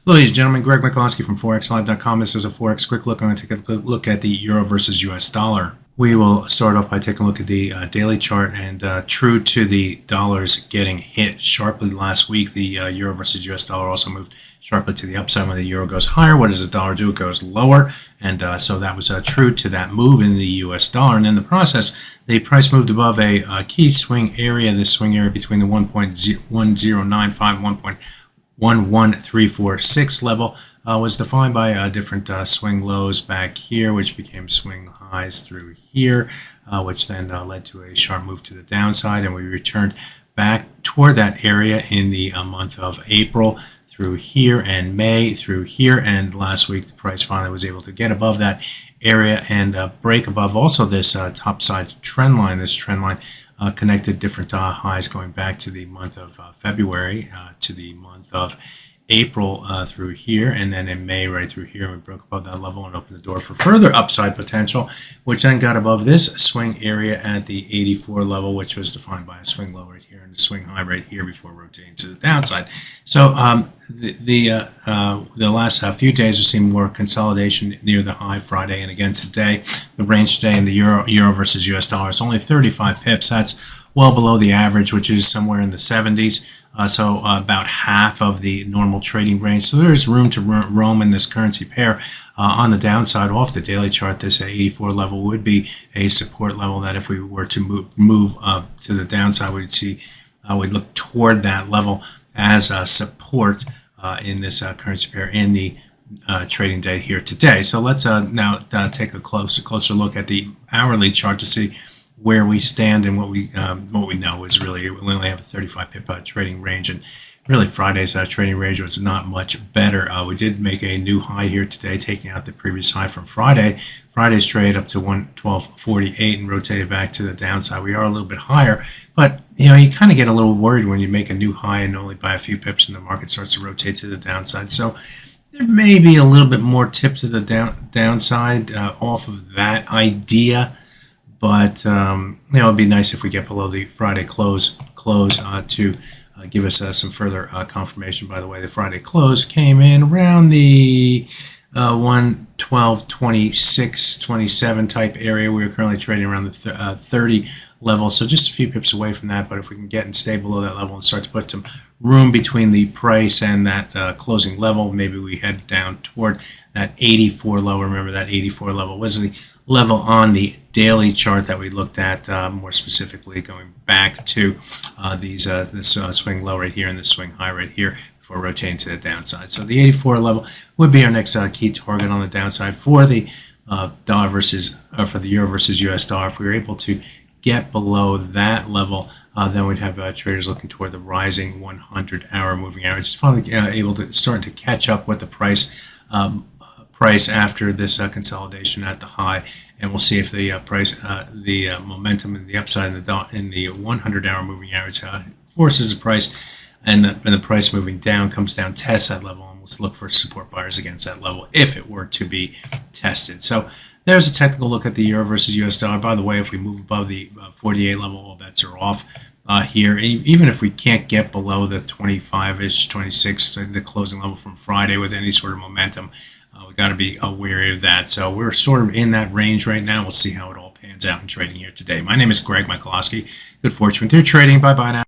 Ladies and gentlemen, Greg McCloskey from ForexLive.com. This is a Forex Quick Look. I'm going to take a quick look at the Euro versus US dollar. We will start off by taking a look at the daily chart, and true to the dollars getting hit sharply last week, the Euro versus US dollar also moved sharply to the upside. When the Euro goes higher, what does the dollar do? It goes lower, and so that was true to that move in the US dollar. And in the process, the price moved above a key swing area, this swing area between the 1.1095, 11346 level was defined by different swing lows back here, which became swing highs through here, which then led to a sharp move to the downside, and we returned back toward that area in the month of April through here, and May through here, and last week the price finally was able to get above that area and break above also this topside trend line. This trend line connected different highs going back to the month of February, to the month of April through here, and then in May right through here. We broke above that level and opened the door for further upside potential, which then got above this swing area at the 84 level, which was defined by a swing low right here and a swing high right here before rotating to the downside. So the last few days we've seen more consolidation near the high Friday, and again today. The range today in the Euro versus US dollar is only 35 pips. That's well below the average, which is somewhere in the 70s. So about half of the normal trading range. So there's room to roam in this currency pair. On the downside, off the daily chart, this 84 level would be a support level that if we were to move to the downside, we'd look toward that level as support in this currency pair in the trading day here today. So let's now take a closer look at the hourly chart to see where we stand, and what we know is really we only have a 35 pip trading range, and really Friday's trading range was not much better. We did make a new high here today, taking out the previous high from Friday. Friday's trade up to 112.48 and rotated back to the downside. We are a little bit higher, but you kind of get a little worried when you make a new high and only by a few pips and the market starts to rotate to the downside. So there may be a little bit more tip to the downside off of that idea. But it'd be nice if we get below the Friday close to give us some further confirmation. By the way, the Friday close came in around the 112.26, 27 type area. We are currently trading around the 30 level, so just a few pips away from that. But if we can get and stay below that level and start to put some room between the price and that closing level, maybe we head down toward that 84 level. Remember, that 84 level was the level on the daily chart that we looked at, more specifically going back to this swing low right here and this swing high right here before rotating to the downside. So the 84 level would be our next key target on the downside for the dollar versus for the Euro versus US dollar. If we were able to get below that level, then we'd have traders looking toward the rising 100-hour moving average. It's finally able to start to catch up with the price after this consolidation at the high, and we'll see if the the momentum and the upside in the 100-hour moving average forces the price, and the price moving down comes down, tests that level, and let's look for support buyers against that level if it were to be tested. So there's a technical look at the Euro versus US dollar. By the way, if we move above the 48 level, all bets are off here. Even if we can't get below the 25-ish, 26, the closing level from Friday with any sort of momentum, we got to be wary of that. So we're sort of in that range right now. We'll see how it all pans out in trading here today. My name is Greg McCloskey. Good fortune with your trading. Bye-bye now.